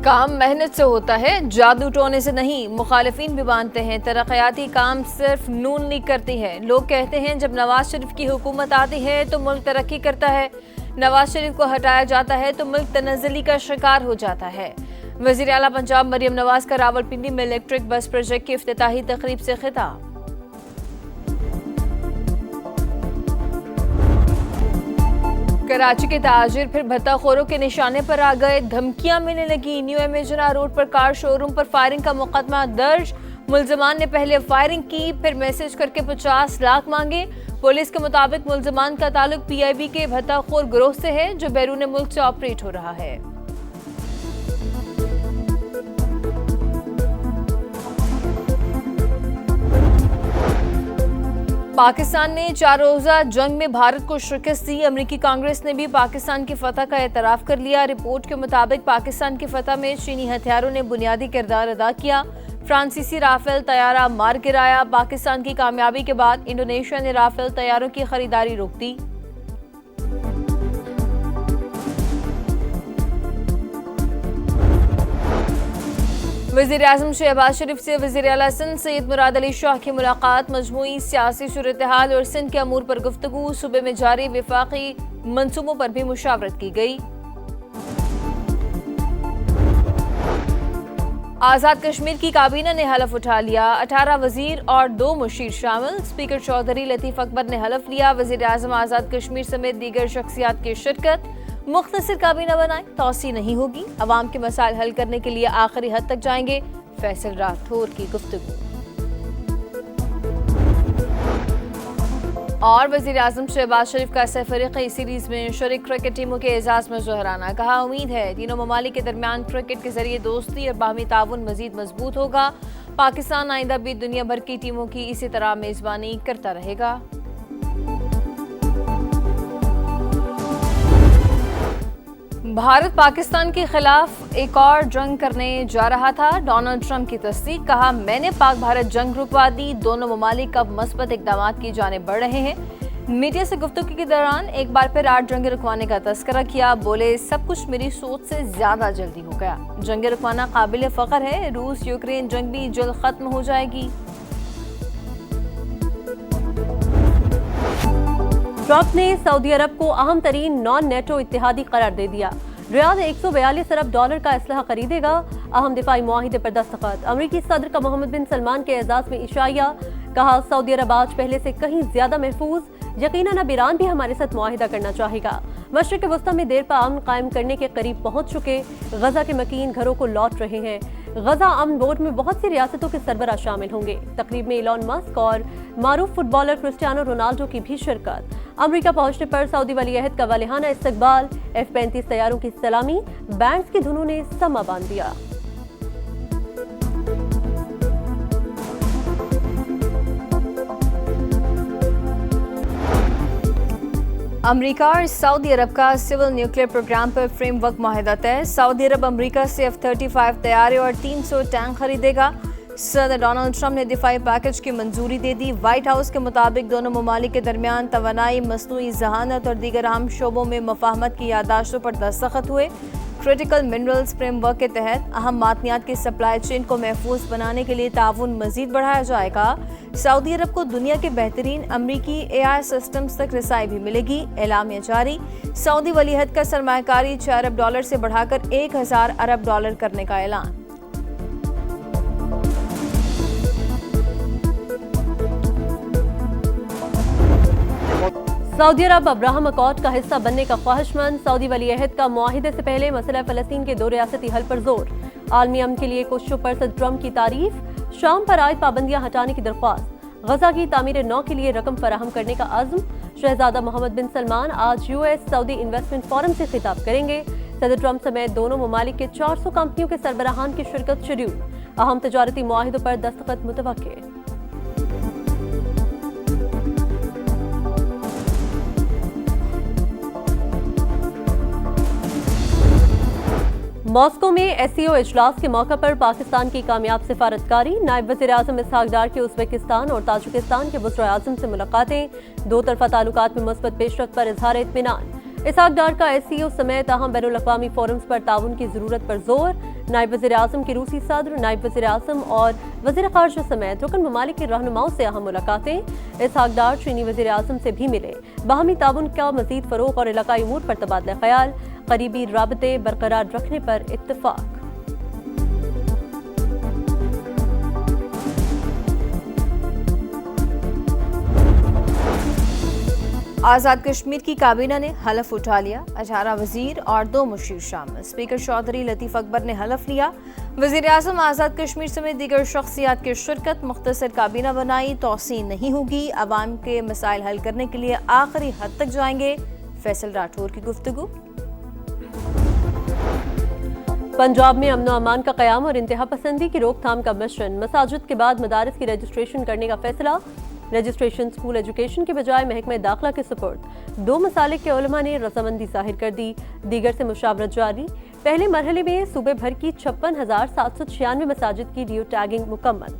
काम मेहनत से होता है, जादू टोने से नहीं। मुखालिफिन भी मानते हैं तरक्याती काम सिर्फ नून लीग करती है। लोग कहते हैं जब नवाज शरीफ की हुकूमत आती है तो मुल्क तरक्की करता है, नवाज शरीफ को हटाया जाता है तो मुल्क तनज़्ज़ुली का शिकार हो जाता है। वज़ीर आला पंजाब मरियम नवाज का रावलपिंडी में इलेक्ट्रिक बस प्रोजेक्ट की इफ्तिताही तकरीब से खिताब। कराची के ताजिर फिर भत्ताखोरों के निशाने पर आ गए, धमकियां मिलने लगी। न्यू एमेजना रोड पर कार शोरूम पर फायरिंग का मुकदमा दर्ज। मुल्जमान ने पहले फायरिंग की, फिर मैसेज करके 50 लाख मांगे। पुलिस के मुताबिक मुल्जमान का ताल्लुक PIB के भत्ताखोर गिरोह से है जो बैरून मुल्क से ऑपरेट हो रहा है। पाकिस्तान ने 4 रोज़ा जंग में भारत को शिकस्त दी। अमरीकी कांग्रेस ने भी पाकिस्तान की फतह का एतराफ़ कर लिया। रिपोर्ट के मुताबिक पाकिस्तान की फतह में चीनी हथियारों ने बुनियादी किरदार अदा किया। फ्रांसीसी राफेल तैयारा मार गिराया। पाकिस्तान की कामयाबी के बाद इंडोनेशिया ने राफेल तैयारों की खरीदारी रोक दी। वज़ीर आज़म शहबाज शरीफ से वज़ीर आला सिंध सैयद मुराद अली शाह की मुलाकात। मजमूई सियासी सूरत-ए-हाल और सिंध के अमूर पर गुफ्तगू। सूबे में जारी विफाकी मंसूबों पर भी मुशावरत की गई। आज़ाद कश्मीर की काबीना ने हलफ उठा लिया। 18 वजीर और 2 मुशीर शामिल। स्पीकर चौधरी लतीफ़ अकबर ने हलफ लिया। वज़ीर आज़म आज़ाद कश्मीर समेत दीगर शख्सियात की शिरकत। मुख्तसर काबीना बनाए, तौसी नहीं होगी। अवाम के मसाइल हल करने के लिए आखिरी हद तक जाएंगे। फैसल राठौर की गुफ्तगू। और वज़ीर आज़म शहबाज शरीफ का सफरीक़ी सीरीज में शरीक क्रिकेट टीमों के एजाज़ में ज़हराना। कहा उम्मीद है तीनों ममालिक के दरमियान क्रिकेट के जरिए दोस्ती और बाहमी ताउन मज़ीद मजबूत होगा। पाकिस्तान आइंदा भी दुनिया भर की टीमों की इसी तरह मेज़बानी करता रहेगा। भारत पाकिस्तान के खिलाफ एक और जंग करने जा रहा था। डोनाल्ड ट्रंप की तस्दीक। कहा मैंने पाक भारत जंग रुकवा दी। दोनों ममालिक अब मस्बत इक़दामात की जाने बढ़ रहे हैं। मीडिया से गुफ्तगू के दौरान एक बार फिर 8 जंग रुकवाने का तस्करा किया। बोले सब कुछ मेरी सोच से ज्यादा जल्दी हो गया। जंग रुकवाना काबिल फ़ख्र है। रूस यूक्रेन जंग भी जल्द खत्म हो जाएगी। ट्रंप ने सऊदी अरब को अहम तरीन नॉन नेटो इत्तेहादी करार दे दिया। रियाद 142 अरब डॉलर का असलहा खरीदेगा। अहम दिफाई मुआहिदे पर दस्तखत। अमरीकी सदर का मोहम्मद बिन सलमान के एजाज में इशाया। कहा सऊदी अरब आज पहले से कहीं ज्यादा महफूज। यकीनन अब ईरान भी हमारे साथ मुआहिदा करना चाहेगा। मशरिक़ वस्ता में देर पर अमन कायम करने के करीब पहुंच चुके। गजा के मकीन घरों को लौट रहे हैं। गजा अमन बोर्ड में बहुत सी रियासतों के सरबराह शामिल होंगे। तकरीब में इलॉन मस्क और मारूफ फुटबॉलर क्रिस्टियानो रोनाल्डो की भी शिरकत। अमेरिका पहुंचने पर सऊदी वलीअहद का वालिहाना इस्तकबाल। F-35 तैयारों की सलामी। बैंड्स की धुनों ने समा बांध दिया। अमेरिका और सऊदी अरब का सिविल न्यूक्लियर प्रोग्राम पर फ्रेमवर्क मुआहिदा तय। सऊदी अरब अमेरिका से F-35 तैयारे और 300 टैंक खरीदेगा। सदर डोनाल्ड ट्रंप ने दिफाई पैकेज की मंजूरी दे दी। व्हाइट हाउस के मुताबिक दोनों ममालिक के दरमियान तवानाई, मसनूई जहानत और दीगर अहम शोबों में मफाहमत की यादाश्तों पर दस्तखत हुए। क्रिटिकल मिनरल्स फ्रेमवर्क के तहत अहम मादनियात की सप्लाई चेन को महफूज बनाने के लिए ताउन मजीद बढ़ाया जाएगा। सऊदी अरब को दुनिया के बेहतरीन अमरीकी AI सिस्टम्स तक रसाई भी मिलेगी। एलामिया जारी। सऊदी वलीअहद का सरमायाकारी 6 अरब डॉलर से बढ़ाकर 1000 अरब डॉलर करने का ऐलान। सऊदी अरब अब्राहम अकॉर्ड का हिस्सा बनने का ख्वाहिशमंद। सऊदी वलीअहद का मुआहिदे से पहले मसला फ़लस्तीन के 2 रियासती हल पर जोर। आलमी अमन के लिए कोशिशों पर सदर ट्रंप की तारीफ। शाम पर आयद पाबंदियां हटाने की दरख्वास्त। गजा की तामीर नौ के लिए रकम फराहम करने का अज़्म। शहजादा मोहम्मद बिन सलमान आज US सऊदी इन्वेस्टमेंट फोरम से खिताब करेंगे। सदर ट्रंप समेत दोनों ममालिक के 400 कंपनियों के सरबराहान की शिरकत शेड्यूल। अहम तजारती मुआहिदों पर दस्तखत मुतवक्के। मॉस्को में SCO इजलास के मौका पर पाकिस्तान की कामयाब सिफारतकारी। नायब वज़ीर आज़म इसहाक डार की उज़्बेकिस्तान और ताजिकिस्तान के वज़ीर आज़म से मुलाकातें। 2 तरफ़ा ताल्लुकात में मुस्बत पेशरफ्त पर इज़हार इत्मीनान। इसहाक डार का SCO समेत अहम बैनुल अक़वामी फोरम्स पर ताउन की ज़रूरत पर जोर। नायब वज़ीर आज़म की रूसी सदर, नायब वज़ीर आज़म और वज़ीर ख़ारजा समेत रुकन ममालिक के रहनुमाओं से अहम मुलाकातें। इसहाक डार चीनी वज़ीर आज़म से भी मिले। बाहमी ताउन का मज़ीद फ़रोग़ और इलाक़ाई उमूर पर तबादला ख्याल, करीबी राबते बरकरार रखने पर इत्तफ़ाक़। आज़ाद कश्मीर की काबीना ने हलफ उठा लिया। 18 वजीर और 2 मुशीर शामिल। स्पीकर चौधरी लतीफ़ अकबर ने हलफ लिया। वज़ीर आज़म आज़ाद कश्मीर समेत दीगर शख्सियात की शिरकत। मुख्तसर काबीना बनाई, तौसीन नहीं होगी। अवाम के मसाइल हल करने के लिए आखिरी हद तक जाएंगे। फैसल राठौर की गुफ्तगू। पंजाब में अमन अमान का क़याम और इंतहा पसंदी की रोकथाम का मिशन। मसाजिद के बाद मदारिस की रजिस्ट्रेशन करने का फैसला। रजिस्ट्रेशन स्कूल एजुकेशन के बजाय महकमे दाखिला के सुपुर्द। 2 मसालिक के उलमा ने रजामंदी जाहिर कर दी। दीगर से मुशावरत जारी। पहले मरहले में सूबे भर की 56,796 मसाजिद की रियो टैगिंग मुकम्मल।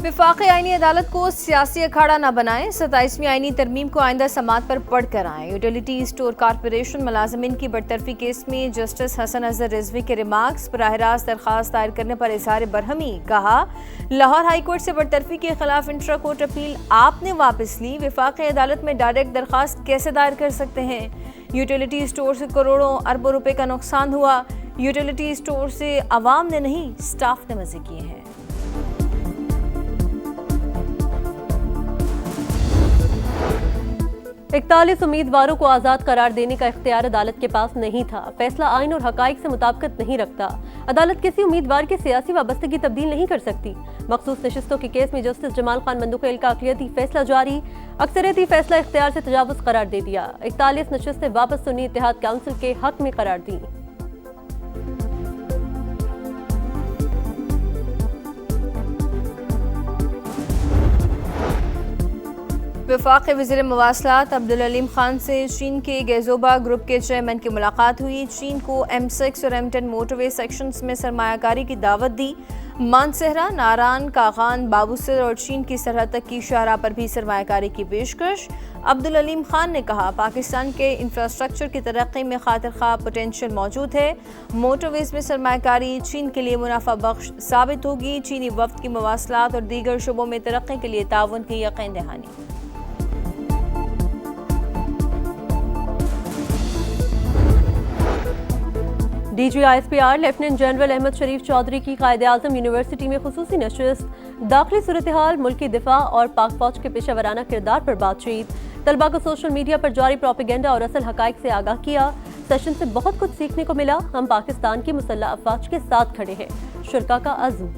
विफाक़ी आईनी अदालत को सियासी अखाड़ा न बनाएं। 27वीं आईनी तरमीम को आइंदा समात पर पढ़ कर आएं। यूटिलिटी स्टोर कॉरपोरेशन मुलाजमिन की बरतरफी केस में जस्टिस हसन अजहर रिजवी के रिमार्क्स। बराह रास्त दरखास्त दायर करने पर इजहार बरहमी। कहा, लाहौर हाई कोर्ट से बरतरफी के खिलाफ इंट्रा कोर्ट अपील आपने वापस ली। विफाक़ी अदालत में डायरेक्ट दरखास्त कैसे दायर कर सकते हैं? यूटिलिटी स्टोर से करोड़ों अरबों रुपए का नुकसान हुआ। यूटिलिटी स्टोर से अवाम ने नहीं, स्टाफ ने मजे किए हैं। 41 उम्मीदवारों को आज़ाद करार देने का इख्तियार अदालत के पास नहीं था। फैसला आइन और हकाइक से मुताबिकत नहीं रखता। अदालत किसी उम्मीदवार की सियासी वाबस्तगी तब्दील नहीं कर सकती। मखसूस नशिस्तों के केस में जस्टिस जमाल खान मंदुखेल का अक़लियती फैसला जारी। अक्सरियती फैसला इख्तियार से तजावुज़ करार दे दिया। 41 नशिस्तें वापस सुन्नी इत्तेहाद काउंसिल के हक में करार दी। वफाक़ी वज़ीर मवासलात अब्दुल अलीम खान से चीन के गैज़ोबा ग्रुप के चेयरमैन की मुलाकात हुई। चीन को M6 और M10 मोटरवे सेक्शंस में सरमायाकारी की दावत दी। मानसहरा, नारान, कागान, बाबूसर और चीन की सरहद तक की शाहराह पर भी सरमायाकारी की पेशकश। अब्दुल अलीम खान ने कहा, पाकिस्तान के इंफ्रास्ट्रक्चर की तरक्की में खातिर खा पोटेंशियल मौजूद है। मोटरवेज में सरमायाकारी चीन के लिए मुनाफा बख्श साबित होगी। चीनी वफ्द की मवासलात और दीगर शुबों में तरक्की के लिए ताउन की यकीन दहानी। DGISPR लेफ्टिनेंट जनरल अहमद शरीफ चौधरी की कायद-ए-आज़म यूनिवर्सिटी में खुसूसी नशिस्त। दाखिली सूरत-ए-हाल, मुल्की दिफा और पाक फौज के पेशेवराना किरदार पर बातचीत। तलबा को सोशल मीडिया पर जारी प्रोपेगेंडा और असल हकाइक से आगाह किया। सेशन से बहुत कुछ सीखने को मिला। हम पाकिस्तान की मुसल्लह अफवाज के साथ खड़े हैं। शुरका का अज़्म।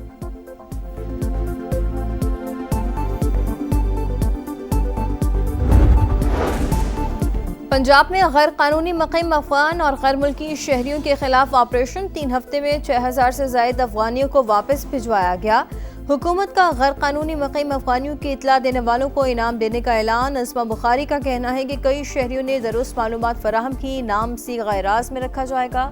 पंजाब में गैर कानूनी मुक़ीम अफगान और गैर मुल्की शहरियों के खिलाफ ऑपरेशन। 3 हफ्ते में 6000 से ज़ायद अफगानियों को वापस भिजवाया गया। हुकूमत का गैर कानूनी मुक़ीम अफगानियों की इतला देने वालों को इनाम देने का ऐलान। अस्मा बुखारी का कहना है कि कई शहरियों ने दुरुस्त मालूमात फराहम की। नाम सीग़ा राज में रखा जाएगा।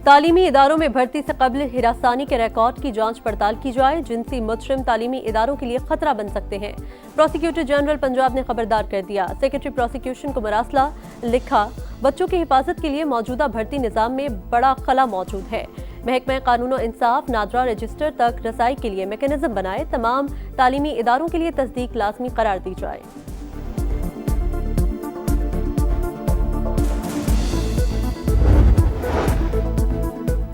तालीमी इदारों में भर्ती से कबल हिरासानी के रिकॉर्ड की जांच पड़ताल की जाए। जिनसी मुजरिम तालीमी इदारों के लिए खतरा बन सकते हैं। प्रोसिक्यूटर जनरल पंजाब ने खबरदार कर दिया। सेक्रेटरी प्रोसिक्यूशन को मरासला लिखा, बच्चों की हिफाजत के लिए मौजूदा भर्ती निज़ाम में बड़ा खला मौजूद है। महकमा कानून और इंसाफ नादरा रजिस्टर तक रसाई के लिए मैकेनिज्म बनाए। तमाम तालीमी इदारों के लिए तस्दीक लाजमी करार दी जाए।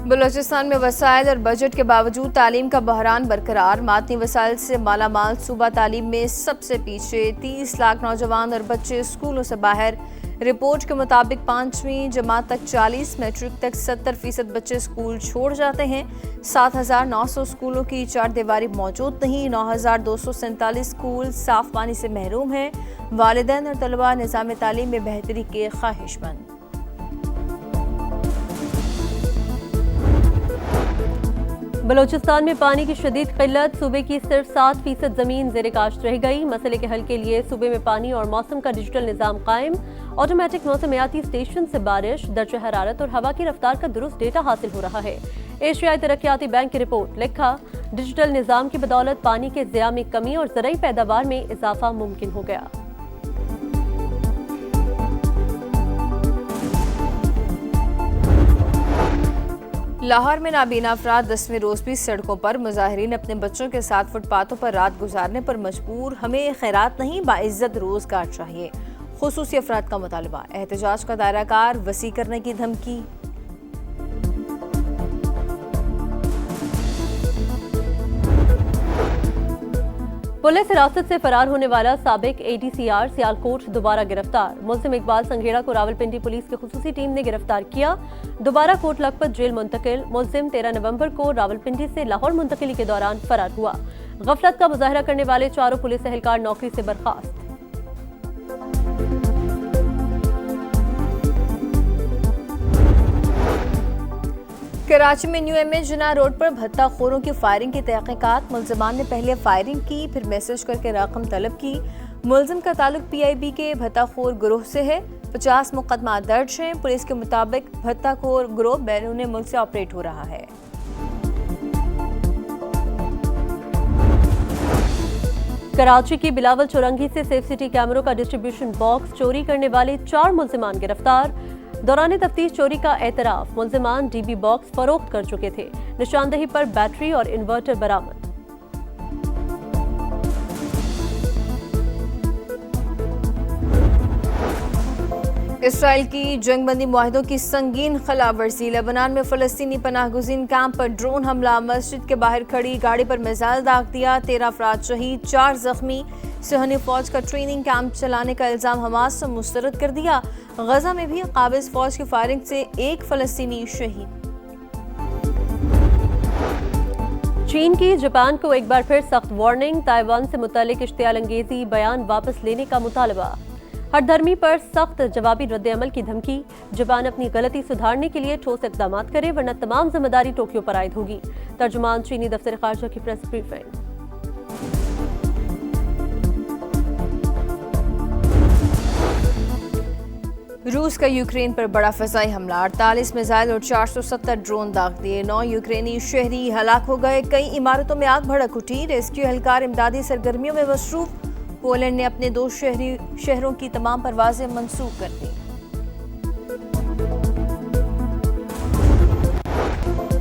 बलूचिस्तान में वसाइल और बजट के बावजूद तालीम का बहरान बरकरार। मादनी वसाइल से मालामाल सूबा तालीम में सबसे पीछे। 30 लाख नौजवान और बच्चे स्कूलों से बाहर। रिपोर्ट के मुताबिक 5वीं जमात तक 40, मैट्रिक तक 70% बच्चे स्कूल छोड़ जाते हैं। 7900 स्कूलों की चार दीवारी मौजूद नहीं। 9247 स्कूल साफ पानी से महरूम हैं। वालिदैन और तलबा निज़ाम तालीम में बेहतरी के ख्वाहिशमंद। बलूचिस्तान में पानी की शदीद किल्लत। सूबे की सिर्फ 7% ज़मीन ज़ेरे काश्त रह गई। मसले के हल के लिए सूबे में पानी और मौसम का डिजिटल निज़ाम कायम। ऑटोमेटिक मौसमियाती स्टेशन से बारिश, दर्जा हरारत और हवा की रफ्तार का दुरुस्त डेटा हासिल हो रहा है। एशियाई तरक्याती बैंक की रिपोर्ट लिखा, डिजिटल निज़ाम की बदौलत पानी के ज़िया में कमी और ज़रूरी पैदावार में इजाफा मुमकिन हो गया। लाहौर में नाबीना अफराद 10वें रोज भी सड़कों पर मुजाहिरीन अपने बच्चों के साथ फुटपाथों पर रात गुजारने पर मजबूर। हमें खैरात नहीं बाइज्जत रोजगार चाहिए, खुसूसी अफराद का मुतालबा। एहतजाज का दायरा कार वसी करने की धमकी। पुलिस हिरासत से फरार होने वाला साबिक ADCR सियालकोट दोबारा गिरफ्तार। मुल्जिम इकबाल संघेड़ा को रावलपिंडी पुलिस की खुसूसी टीम ने गिरफ्तार किया। दोबारा कोट लखपत जेल मुंतकिल। मुल्जिम 13 नवंबर को रावलपिंडी से लाहौर मुंतकिली के दौरान फरार हुआ। गफलत का मुजाहरा करने वाले चारों पुलिस एहलकार नौकरी से बर्खास्त। कराची में न्यू MA जिना रोड पर भत्ताखोरों की फायरिंग की तहकीकात। मुल्जिमान ने पहले फायरिंग की, फिर मैसेज करके रकम तलब की। मुल्जिम का ताल्लुक PIB के भत्ताखोर गिरोह से है। 50 मुकदमा दर्ज हैं। पुलिस के मुताबिक भत्ताखोर गिरोह बैरून मुल्क से ऑपरेट हो रहा है। कराची की बिलावल चौरंगी से सेफ सिटी कैमरों का डिस्ट्रीब्यूशन बॉक्स चोरी करने वाले 4 मुल्जिमान गिरफ्तार। दौरान तफ्तीश चोरी का एतराफ। मुल्जिमान DB बॉक्स फरोख्त कर चुके थे। निशानदही पर बैटरी और इन्वर्टर बरामद। इसराइल की जंगबंदी मुआहिदों की संगीन खिलाफवर्जी। लेबनान में फलस्तीनी पनाहगुज़ीन कैंप पर ड्रोन हमला। मस्जिद के बाहर खड़ी गाड़ी पर मिसाइल दाग दिया। 13 अफराद शहीद, 4 जख्मी। सुहनी फौज का ट्रेनिंग कैंप चलाने का इल्जाम हमास से मुस्तरद कर दिया। गजा में भी काबिज फौज की फायरिंग से 1 फलस्तीनी शहीद। चीन की जापान को एक बार फिर सख्त वार्निंग। ताइवान से मुतालिक इश्तियाल अंगेजी बयान वापस लेने का मुतालबा। हरधर्मी पर सख्त जवाबी रद्द-ए-अमल की धमकी। जापान अपनी गलती सुधारने के लिए ठोस इक़दाम करे वरना तमाम जिम्मेदारी टोक्यो पर आयद होगी। तर्जुमान चीनी दफ्तर खारजा की प्रेस ब्रीफिंग। रूस का यूक्रेन पर बड़ा फ़िज़ाई हमला। 48 मिसाइल और 470 ड्रोन दाग दिए। 9 यूक्रेनी शहरी हलाक हो गए। कई इमारतों में आग भड़क उठी। रेस्क्यू एहलकार इमदादी सरगर्मियों में मसरूफ। पोलैंड ने अपने 2 शहरों की तमाम परवाजें मंसूख कर दी।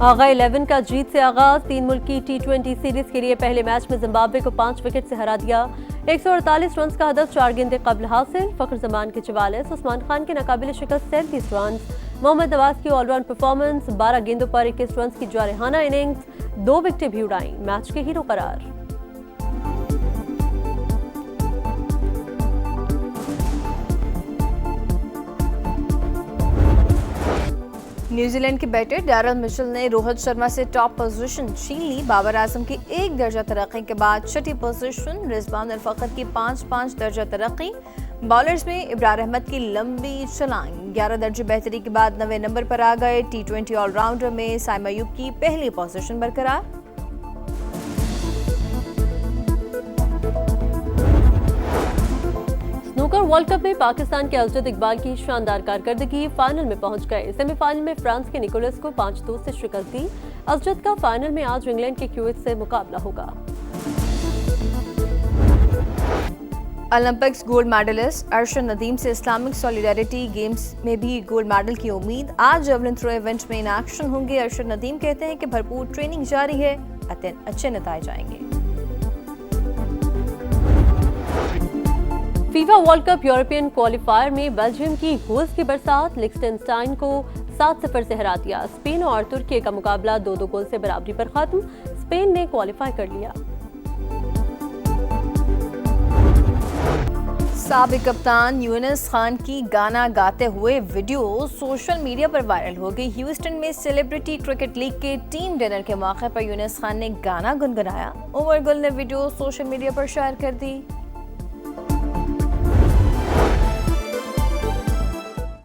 आगा 11 का जीत से आगाज। 3 मुल्की T20 सीरीज के लिए पहले मैच में जिम्बाब्वे को 5 विकेट से हरा दिया। 148 रन का हदफ 4 गेंदे कबल हासिल। फखर जमान के 44, उस्मान खान के नाकाबिल शिकस्त 37 रन। मोहम्मद नवाज की ऑलराउंड परफॉर्मेंस। 12 गेंदों पर 21 रन की जारहाना इनिंग्स। 2 विकेटें भी उड़ाई। मैच के हीरो करार। न्यूजीलैंड के बैटर डैरल मिशेल ने रोहित शर्मा से टॉप पोजीशन छीन ली। बाबर आजम की 1 दर्जा तरक्की के बाद 6ठी पोजीशन। रिजवान अल फखर की 5-5 दर्जा तरक्की। बॉलर्स में इब्रार अहमद की लंबी छलांग। 11 दर्जे बेहतरी के बाद 9वें नंबर पर आ गए। T20 ऑलराउंडर में साइम अयूब की पहली पोजीशन बरकरार। स्नूकर वर्ल्ड कप में पाकिस्तान के अजद इकबाल की शानदार कारकर्दगी। फाइनल में पहुंच गए। सेमीफाइनल में फ्रांस के निकोलस को 5-2 से शिकस्त दी। अजद का फाइनल में आज इंग्लैंड के क्यूइट से मुकाबला होगा। Olympics gold medallist Arshad Nadeem से इस्लामिक सॉलिडारिटी गेम्स में भी गोल्ड मेडल की उम्मीद। आज जेवलिन थ्रो इवेंट में इन एक्शन होंगे। अरशद नदीम कहते हैं कि भरपूर ट्रेनिंग जारी है, अच्छे नतीजे आएंगे। FIFA world cup European qualifier में बेल्जियम की गोल्स की बरसात। लिechtenstein को 7-0 से हरा दिया। स्पेन और तुर्की का मुकाबला 2-2 गोल से बराबरी पर खत्म। स्पेन ने क्वालिफाई कर लिया। साबिक कप्तान यूनुस खान की गाना गाते हुए वीडियो सोशल मीडिया पर वायरल हो गई। ह्यूस्टन में सेलिब्रिटी क्रिकेट लीग के टीम डिनर के मौके पर यूनुस खान ने गाना गुनगुनाया। उमर गुल ने वीडियो सोशल मीडिया पर शेयर कर दी।